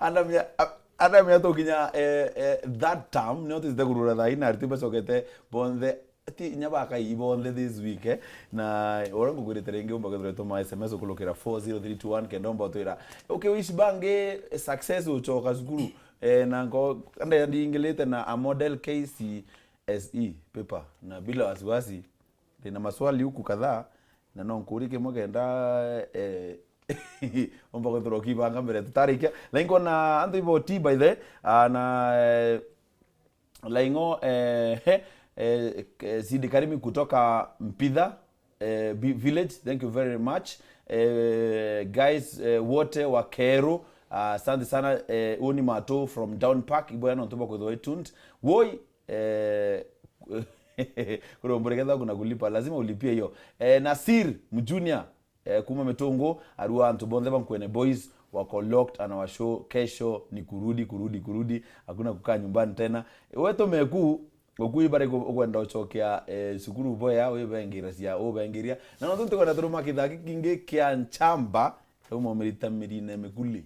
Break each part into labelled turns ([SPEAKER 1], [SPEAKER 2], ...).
[SPEAKER 1] Ana mia tokinya that term notice the guru da ina artiba sokete bonde ti nyaba kai bonde this week na orango gure terenge umba gure to ma SMS okulokera 40321 kendomba toira okay wish bange success uchoka zukuru na ngo anda yandi ingilete na a model KCSE paper na bila wasiwasi na maswali huku kadhaa na nonkurike mogenda umba gutro kibanga mbere tutarike laingo na andibo T by the na laingo Sidi Karimi kutoka Mpidha village, thank you very much guys wote wa Kero asante sana Uni Mato from Down Park iboyana ntoba kwa the tuned woi kuna mborekeza kuna kulipa lazima ulipie hiyo Nasir Mjunior kuma metongo arua antobonde bamkwene boys wako locked ana wa show kesho ni kurudi hakuna kukaa nyumbani tena weto meku okuibare kwenda ochokea sukuru boya we bengirasia o bengiria na no tuntu kwenda turuma kithaki kinge kia nchamba umo merita mirine mekuli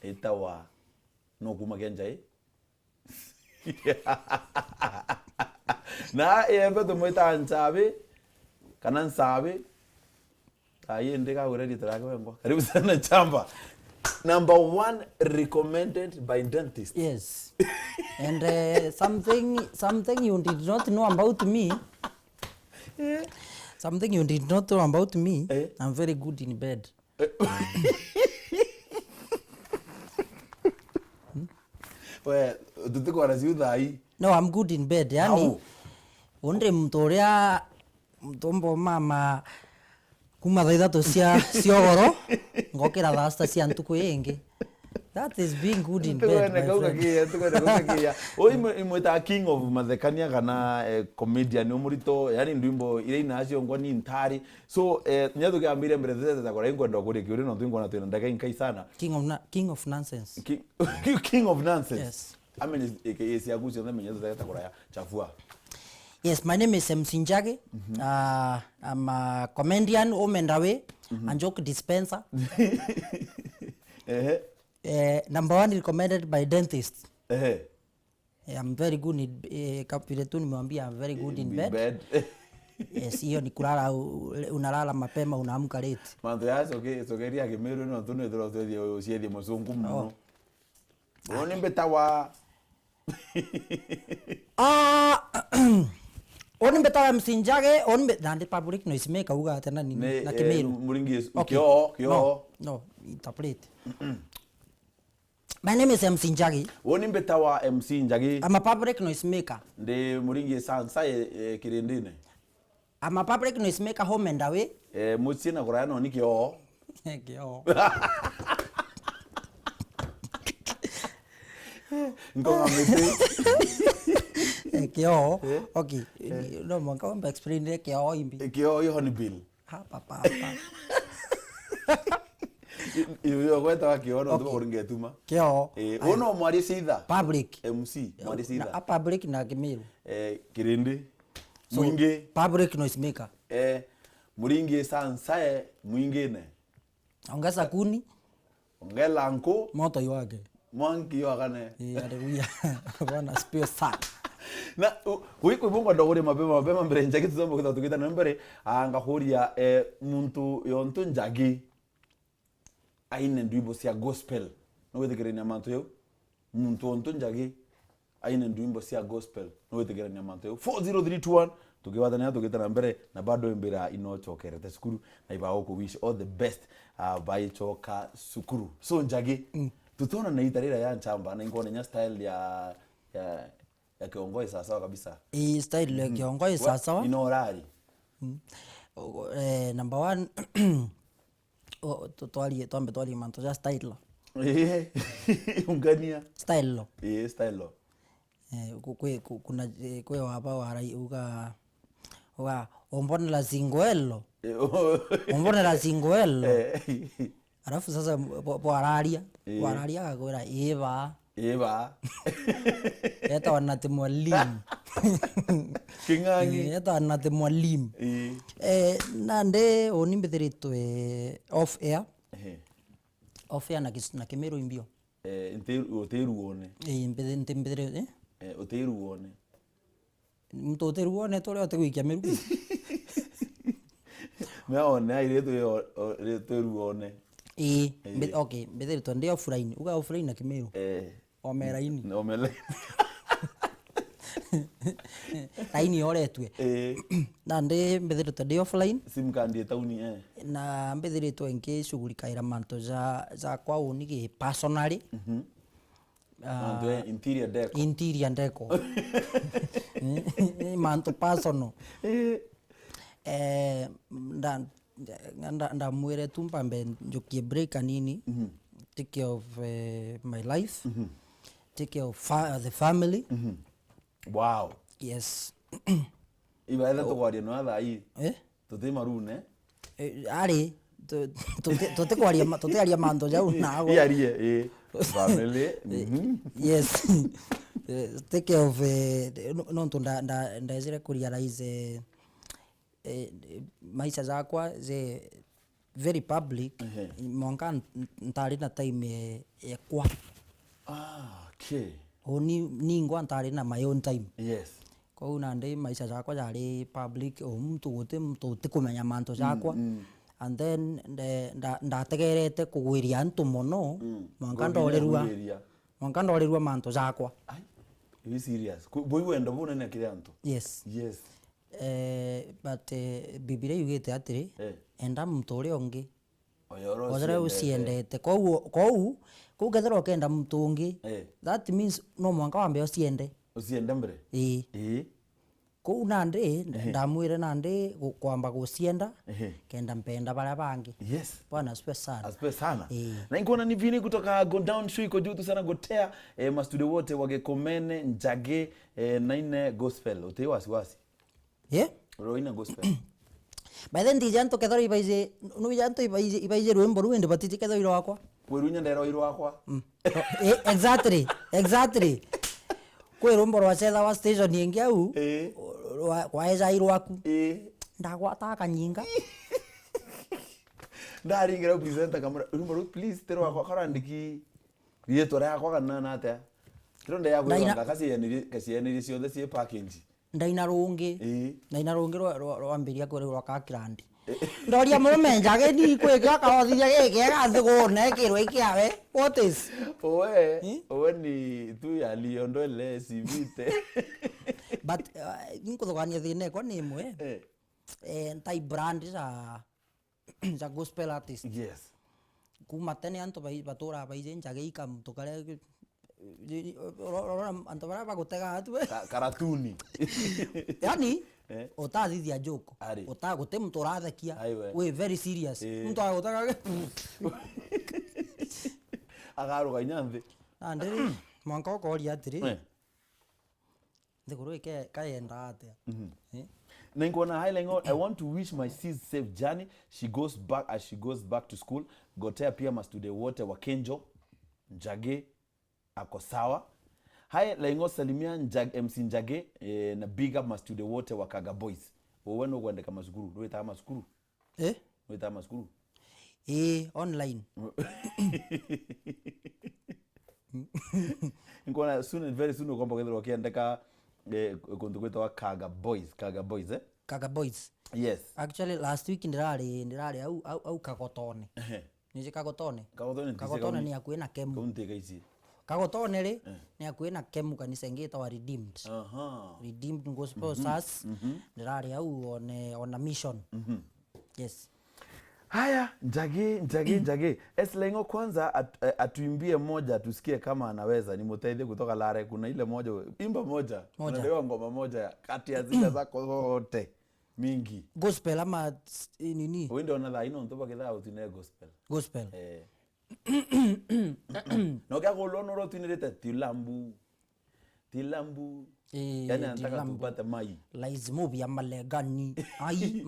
[SPEAKER 1] etawa no kuma kenjai na embe to moita nchabe kana nsabe ayende ka already track wengo karibu sana chamba number 1 recommended by dentist.
[SPEAKER 2] Yes. And something you did not know about me. Something you did not know about me. I'm very good in bed.
[SPEAKER 1] Well, tutuko wanaziudhai.
[SPEAKER 2] No, I'm good in bed. Yani onde mtoria mtombo mama kuma thaithatũ ciogoro ngokera thasta cia ntuku yengi. That is being good in bed. Imweta king of mathekania kana comedian umurito yani ndwimbo ile inacio ngoni ntari so nyathu kiambire mbere thete kwa rengo ndo kuri kiuri no twingo na twina ndaka inkai sana king of nonsense.
[SPEAKER 1] King of nonsense.
[SPEAKER 2] Yes.
[SPEAKER 1] Ameni esi agusi na menyezo thete kwa ya chafua.
[SPEAKER 2] Yes, my name is Msinjage. I'm a comedian, Omendawe, and joke dispenser. Number 1 recommended by dentist. I'm very good in kapiretu nimwambia I'm very good in bed. Yes, hiyo ni kulala unalala mapema unaamka late.
[SPEAKER 1] Mando yaso okay, sogeria ke MERU no tuno ndro zo siedi mozungu mno. Oni mbetawa.
[SPEAKER 2] Oni mbetawa Msinjage, oni nande public noise maker uga tena ni na kemeru.
[SPEAKER 1] Muringi kyo.
[SPEAKER 2] No, interpret. My name is Msinjage.
[SPEAKER 1] Oni mbetawa Msinjage.
[SPEAKER 2] I'm a public noise maker.
[SPEAKER 1] Nde muringi sansa kirindine.
[SPEAKER 2] I'm a public noise maker home and away.
[SPEAKER 1] Mutsina kurano ni kyo.
[SPEAKER 2] Kyo.
[SPEAKER 1] Ngonga mete.
[SPEAKER 2] Kyo. Okay. No mwanga wamba explain kyo imbi.
[SPEAKER 1] Kyo yo ni bill.
[SPEAKER 2] Ha papa.
[SPEAKER 1] Iyo kweta wakio no ndo uringetuma.
[SPEAKER 2] Kyo.
[SPEAKER 1] Ono mwari sitha.
[SPEAKER 2] Public.
[SPEAKER 1] MC mwari sitha.
[SPEAKER 2] Na public na kemeru.
[SPEAKER 1] Kirindi. Mwingi.
[SPEAKER 2] Public noise maker.
[SPEAKER 1] Muringi sansa mwingine.
[SPEAKER 2] Ongeza kuni.
[SPEAKER 1] Ongela nko.
[SPEAKER 2] Moto iwage.
[SPEAKER 1] Mwanki wakane.
[SPEAKER 2] Haleluya. Bwana spio sana.
[SPEAKER 1] Na wiko ibongo ndogore mapema mbere njagi tuzomba kuta tukita nambere anga horia muntu yonto njagi aine ndwimbo cia gospel no wetegerania mantu yo muntu onto njagi aine ndwimbo cia gospel no wetegerania mantu yo 40321 tukiwathania tukita nambere na bado imbira inochokerete sukuru na ibao ko wish all the best by choka sukuru so njagi tutona na itarira ya nchamba na ingone nya style ya kiongozi sawa kabisa.
[SPEAKER 2] Hii style ya kiongozi sawa.
[SPEAKER 1] Inorari.
[SPEAKER 2] Number 1 tuambie manto ya style.
[SPEAKER 1] Ungania.
[SPEAKER 2] Style lo.
[SPEAKER 1] Style lo.
[SPEAKER 2] Kuna kwa hapa warai uga ombone la zingoello. Ombone la zingoello. Alafu sasa wararia akwira iva
[SPEAKER 1] Eva.
[SPEAKER 2] Eta wanate mwalimu.
[SPEAKER 1] Kingangi.
[SPEAKER 2] Eta wanate mwalimu. Nande onimbethiritwe off air. Off air na Kemeru imbio.
[SPEAKER 1] Oteru one.
[SPEAKER 2] Mbethiritwe.
[SPEAKER 1] Oteru one.
[SPEAKER 2] Mtu oteru one tole otegwikia Meru.
[SPEAKER 1] Meone airetu oteru one.
[SPEAKER 2] Okay, mbethiritwe ndi offline. Uga offline na Kemeru. Omeraini.
[SPEAKER 1] Omeraini.
[SPEAKER 2] Taini oretwe. Na ndi mbethiritwe ndi offline.
[SPEAKER 1] Sim card tauni
[SPEAKER 2] Na mbethiritwe ngicugurikaira manto za kwa unigi personally. Interior deco. Manto personal. Ndamwire tu mpambe njukie break anini. Take care of my life. Take care of the family.
[SPEAKER 1] Wow.
[SPEAKER 2] Yes.
[SPEAKER 1] Iba ela tokwaria no athai. Tuti marune.
[SPEAKER 2] Ari tutiaria manto jau nago.
[SPEAKER 1] Iarie family.
[SPEAKER 2] Yes. Take care of no ndazire kurealize maisha zakwa ze very public. Mwanka ntari na time kwa.
[SPEAKER 1] Okay.
[SPEAKER 2] Ni ngwa ntari na my own time.
[SPEAKER 1] Yes.
[SPEAKER 2] Kwa hiyo nande maisha zakwa jari public mtu utikumenya manto zakwa. And then ndategerete kugwiria antu muno mwanka ndorerua manto zakwa.
[SPEAKER 1] Ai, you serious? Boy wenda bune na kile antu.
[SPEAKER 2] Yes.
[SPEAKER 1] Yes.
[SPEAKER 2] But Biblia yugite atiri enda mtu uri ungi. Ozera usiendete. Kou gethera ukenda mtu ungi. That means no mwanka wambe usiende.
[SPEAKER 1] Usiende mbere?
[SPEAKER 2] Kou nande ndamwire nande kwamba gusienda kenda mpenda baria bangi.
[SPEAKER 1] Yes.
[SPEAKER 2] Bwana asifiwe sana.
[SPEAKER 1] Asifiwe sana. Na nikuona ni vini kutoka Go Down Show iko juu sana gotea mastudio wote wagekomene njage naine gospel. Utei wasiwasi. Roina gospel.
[SPEAKER 2] By then dijanto kethoro ibaize no bijanto ibaize rwembo rwende batiti kethoro iro wakwa.
[SPEAKER 1] Werunya ndero iro wakwa.
[SPEAKER 2] Exactly. Kwe rumbo rwa cetha wa station yengi au. Kwa eza iro waku. Ndagwata kanyinga.
[SPEAKER 1] Ndaringira presenter kamera. Rumbo please tero wakwa karandiki. Rieto yakwa kana nata. Kironda yakwa kasi yeniri ciothe cie package.
[SPEAKER 2] Ndaina rungi rwambiria kuri rwa kakirandi. Ndoria mume njage ni kwika kaothia gike gathigone kirwe ikiawe. What is?
[SPEAKER 1] Owe ni tu ya liondo le sivite.
[SPEAKER 2] But nikuthogania thine kwa ni imwe. Ntai brand za gospel artist.
[SPEAKER 1] Yes.
[SPEAKER 2] Kuma tene anto batura baize njage ikamuntu kare anto bara bagutega atu
[SPEAKER 1] karatuni.
[SPEAKER 2] Yani utathithia joko utaguti mtu rathakia we very serious mtu agutaga
[SPEAKER 1] agaruga inyanthi
[SPEAKER 2] ande mwanka okoria atiri ndikuru ike kaenda atia
[SPEAKER 1] Ningona highlighting I want to wish my sis safe journey. She goes back to school. Gotea pia mastude wote wa Kenjo Njage ako sawa. Hai laingo salimia MC Njage na big up mastude wote wa Kaga Boys. Wewe no gwandika masukuru. Weta masukuru. Weta masukuru.
[SPEAKER 2] Online.
[SPEAKER 1] Ngona very soon kwamba kwenda wakiandika kundu kweta wa Kaga Boys.
[SPEAKER 2] Kaga Boys.
[SPEAKER 1] Yes.
[SPEAKER 2] Actually last week ndirari au Kagotone. Nije Kagotone ni akuena kemu.
[SPEAKER 1] Kunteka ici.
[SPEAKER 2] Kagotone ri ni akuena kemu kanisa ngita wa Redeemed. Redeemed Gospel Church. Ndirari au on a mission. Yes.
[SPEAKER 1] Haya, Njage. Eslengo kwanza atuimbie moja tusikie kama anaweza. Nimutaidhe kutoka Lare, kuna ile moja, imba moja. Unadewa ngoma moja kati ya zile zako zote mingi.
[SPEAKER 2] Gospel ama nini?
[SPEAKER 1] Wewe ndio unadha ino ntoba kidha utine gospel.
[SPEAKER 2] Gospel.
[SPEAKER 1] Nokia kolono ro tunirete tilambu. Yani anataka tupate mai.
[SPEAKER 2] Lazima bia malegani. Ai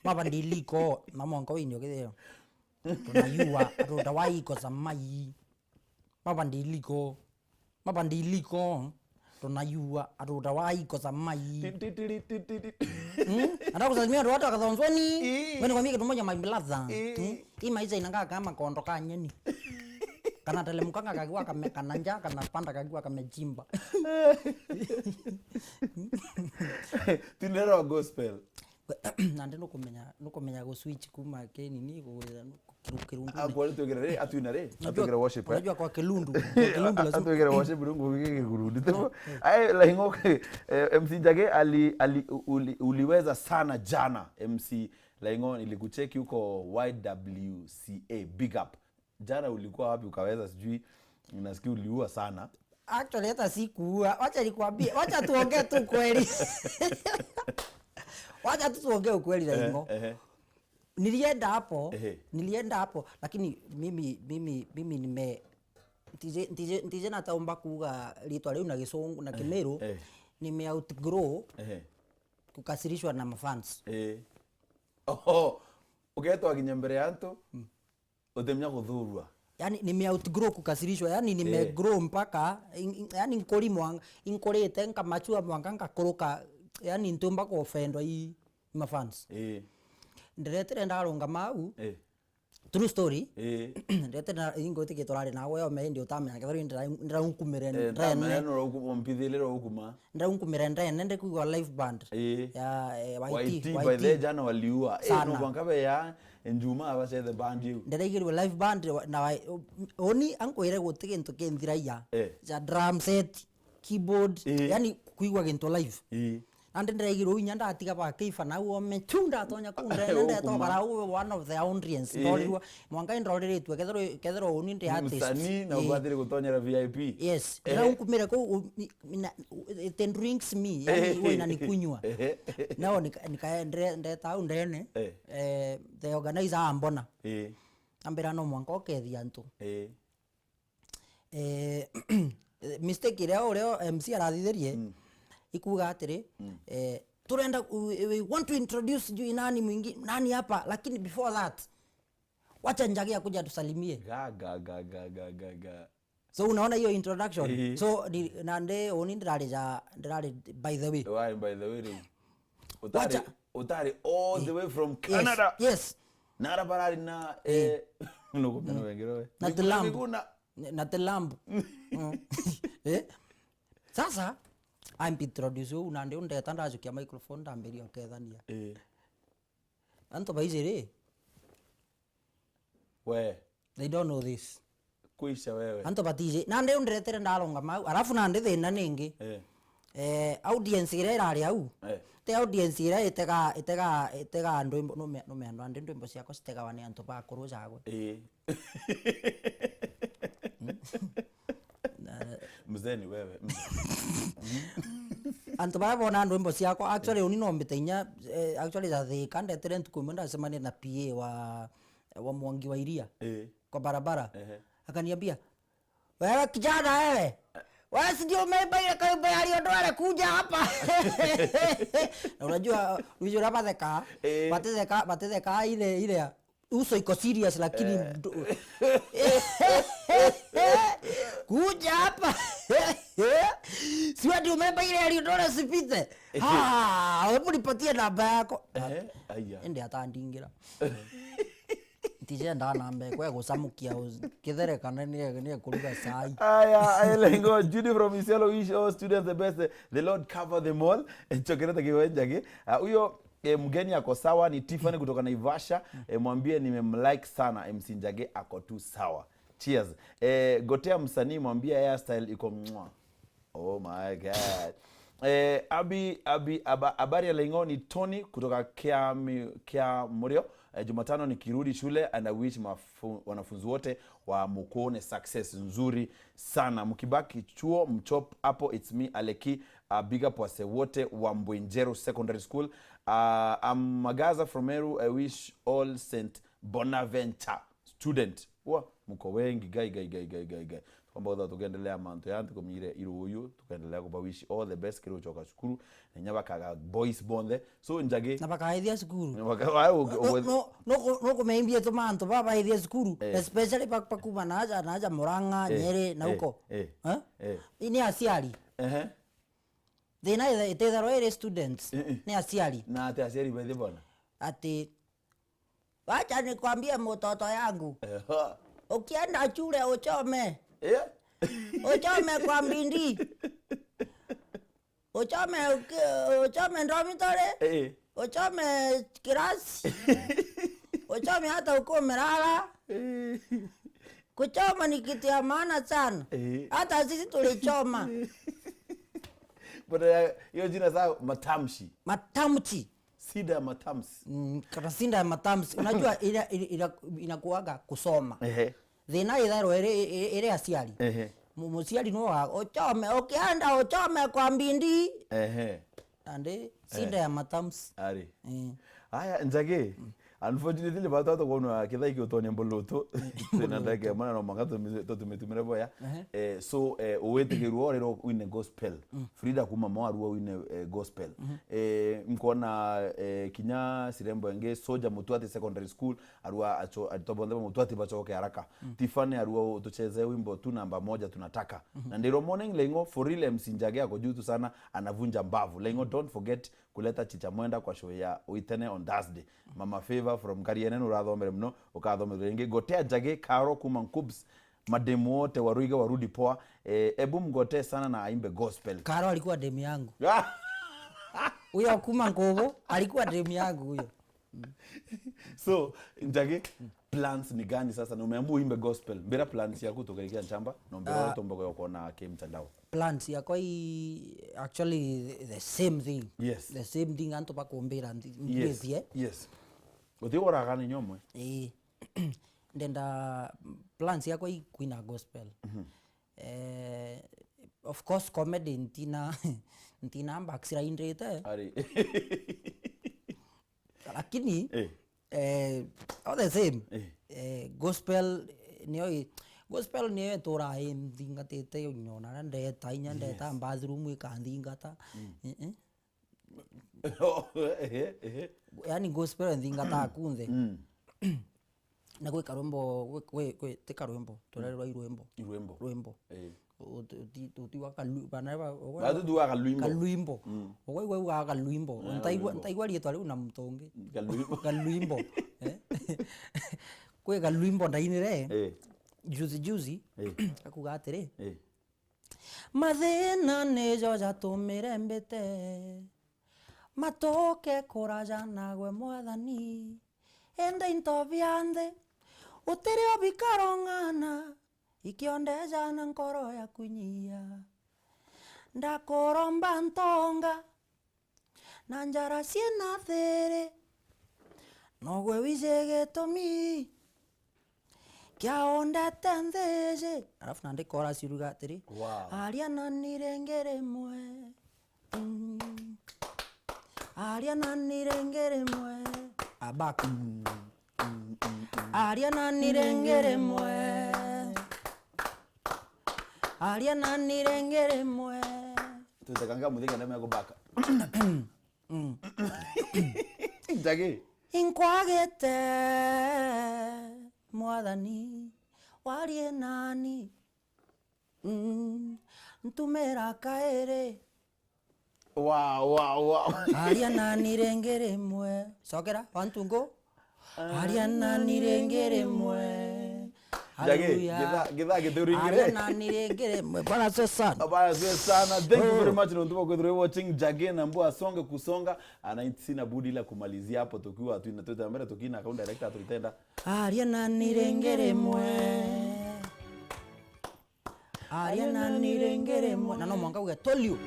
[SPEAKER 2] mabadiliko na mwanko winyo kideo. Tunayua roda waiko za mai. Mabadiliko tunayua atuta waiko samai anda kusalimia watu wakathonzoni wene kwa mimi kitu moja mailaza hii maisha inakaa kama kuondoka nyeni kana telemukanga kakiwa kananja kana panda kakiwa kamejimba
[SPEAKER 1] Tinero gospel
[SPEAKER 2] nande nukumenya go switch kuma keni ni go kirundu
[SPEAKER 1] kwa tugerere atuinare atugerere worship
[SPEAKER 2] unajua kwa kilundu lazima
[SPEAKER 1] atugerere worship rungu kirundu tebo ai lahingo MC Njage uliweza sana jana MC lahingo nilikucheki huko YWCA big up jana ulikuwa wapi ukaweza sijui nasikia uliua sana
[SPEAKER 2] actually hata sikuua wacha nikwambie wacha tuongee tu kweli wacha tu tuongee ukweli lahingo nilienda hapo lakini mimi nime nataomba kuga litwa leo na Gisungu na Kimeru nime outgrow kukasirishwa na mafans
[SPEAKER 1] ugetwa kinyembere yanto utemnya kuthurwa
[SPEAKER 2] yani nime outgrow kukasirishwa yani nime grow mpaka yani nkolimwa inkorete nkamachua mwanga ngakoroka yani ntomba ko offendwa i mafans ndiretere ndarunga mau true story ndiretere ingo tike torare nawe yo me ndio tamenya kethori ndirunkumire
[SPEAKER 1] ndene umpithilero ukuma
[SPEAKER 2] ndirunkumire ndene ndi kuigwa live band ya
[SPEAKER 1] YT by the jana waliua no kwangabe ya njuma abase the band you
[SPEAKER 2] ndireigirwe live band na oni ankoire gutike ntu kenthiraia ja drum set keyboard yani kuigwa gintu live ande ndireigirwe unya ndatiga ba keifa na uo mechunda tonya kunde nende to bara one of the audience ndolirwa mwanga ndroreretwe kethero uni ndi artist
[SPEAKER 1] msanii na ubathire gutonyera VIP
[SPEAKER 2] yes na unkumire ko it drinks me yani wewe inanikunywa nao nikaendere ndeta undene the organizer ambona ambira no mwanga okethia ntu mistake leo MC arathitherie ikuga atiri turenda we want to introduce you nani mwingi nani hapa lakini before that wacha Njage kuja tusalimie
[SPEAKER 1] ga
[SPEAKER 2] so unaona hiyo introduction so nande oni ndirari by the way
[SPEAKER 1] why by the way utari all the way from Canada
[SPEAKER 2] yes
[SPEAKER 1] nara barari na nuko pena wengiro
[SPEAKER 2] na telambu sasa I'm introduce you nande undeta ndajukia microphone ndamberia okethania anto baizire
[SPEAKER 1] we
[SPEAKER 2] they don't know this
[SPEAKER 1] kuisha wewe
[SPEAKER 2] anto batije nande undiretere ndaronga mau alafu nande thina ningi audience ire irari au te audience ire itega ndwimbo no me ande ndwimbo ciako citega wani anto ba kuruja gwe
[SPEAKER 1] mzeni wewe
[SPEAKER 2] anto ba bona ndwimbo ciako actually uni no mbitenya actually za the kandetere ntukumenda semane na PA wa Mwangi wa Iria kwa barabara akaniambia wewe kijana wewe ndio umebaia kaiba aliyodwale kuja hapa unajua hapa theka batetheka ile uso iko serious lakini kuja hapa siwadi umeba ile aliyodwale sipite hebu nipatie namba yako ende atandingira tije ndana mbe kwa gusamukia kithere kana ni kuruga sai
[SPEAKER 1] aya lengo Judy from Isiolo wish all students the best the Lord cover them all chokereta kiwenjage huyo mgeni ako sawa ni Tiffany kutoka Naivasha mwambie nimemlike sana MC Njage ako tu sawa cheers gotea msanii mwambie hairstyle iko mwa oh my god habari ya lengo ni Tony kutoka Kia Murio Jumatano nikirudi shule and I wish wanafunzi wote wa Mukone success nzuri sana mkibaki chuo mchop hapo it's me Aleki big up wase wote wa Mbwenjero Secondary School I'm Magaza from MERU I wish all St Bonaventure student mko wengi gai kwamba utha tukendelea manto yanti kumire iruyu tukendelea kubawishi all the best kiro choka shukuru nenya bakaga boys bonde so njage
[SPEAKER 2] na bakaithia skuru no kumeimbia to manto baba ithia skuru especially pakuma naja Murang'a Nyeri na huko ini asiari thina itethero iri students ni asiari
[SPEAKER 1] na ati asiari bethe bona
[SPEAKER 2] ati wacha nikwambie mtoto yangu ukienda shule uchome uchome kwa mbindi uchome dormitory uchome kirasi uchome hata uko umelala kuchoma ni kitu ya maana sana hata sisi tulichoma
[SPEAKER 1] but hiyo jina saa matamshi sida ya matamsi
[SPEAKER 2] kana sinda ya matamsi unajua inakuaga kusoma thina itharo ire asiari musiari no ochome ukienda uchome kwa mbindi ande sinda ya matamsi
[SPEAKER 1] ari haya njage unfortunately batoto kono kithaiki utonya mbuluto tunandage mana no mangato tumetumira boya so uwetegerwo rero wine gospel Frida kuma mwaruwa wine gospel mkona kinya sirembo enge soja Mutwati secondary school arua atobonde Mutwati bachoke haraka Tiffany arua tucheze wimbo tu namba 1 tunataka na ndiro morning lengo for real MC Njage ako juu sana anavunja mbavu lengo don't forget kuleta chicha mwenda kwa show ya Uitene on Thursday Mama Favor from Karienen urathomere mno ukathomere ringi gotea Njage Karo kuma Nkubs mademu wote waruiga warudi poa ebu mgote sana na aimbe gospel.
[SPEAKER 2] Karo alikuwa demu yangu huyo kuma Nkobo alikuwa demu yangu huyo
[SPEAKER 1] so Njage plans ni gani sasa na umeamua uimbe gospel mbira plans yako kutoka nchamba na mbira tomboko yako na mtandao
[SPEAKER 2] plans yako actually the same thing
[SPEAKER 1] the
[SPEAKER 2] same thing anto bakuombera
[SPEAKER 1] yes utiora gani nyomwe
[SPEAKER 2] ndenda plans yako kuina gospel of course comedy ntina mbakisira indrete
[SPEAKER 1] ari
[SPEAKER 2] lakini all the same gospel niyo tora ndingatete unyona ndeta inya ndeta bathroom ikandingata yani gospel ndingata kunthe na gwe karombo gwe te karombo torerwa irwembo utiwa kaluimbo
[SPEAKER 1] bado duwa
[SPEAKER 2] kaluimbo ogwe wa kaluimbo ntaigwa rietwa riu na mtonge kaluimbo kwe kaluimbo ndainire juzi akuga atiri mathina nijo jatumire mbite matoke kuraja nagwe mwathani ende into byanthe utiri obikarong'ana ikiondeja na nkoro ya kunyia ndakoromba ntonga na njara ciena thiri nogwe wijegetumi kiaondete nthiji alafu nandi kora ciruga atiri aria na nirengere mwe aria na nirengere mwe abak aria na nirengere mwe aria na nirengere mwe
[SPEAKER 1] tutakanga muthinga ndame kubaka Njage
[SPEAKER 2] inkwagete mwathani warie nani ntumira kaere
[SPEAKER 1] wow
[SPEAKER 2] aria na nirengere mwe sokera wantungo aria na nirengere mwe
[SPEAKER 1] Njage githa gituringire
[SPEAKER 2] aria na nirengere mwe bana sana
[SPEAKER 1] thank you very much ndio kwa watching Njage na mbua songe kusonga sina budi ila kumalizia hapo tukiwa tutatembea tukina account director tulitenda
[SPEAKER 2] aria na nirengere mwe aria na nirengere mwe na no mwanga uga tolio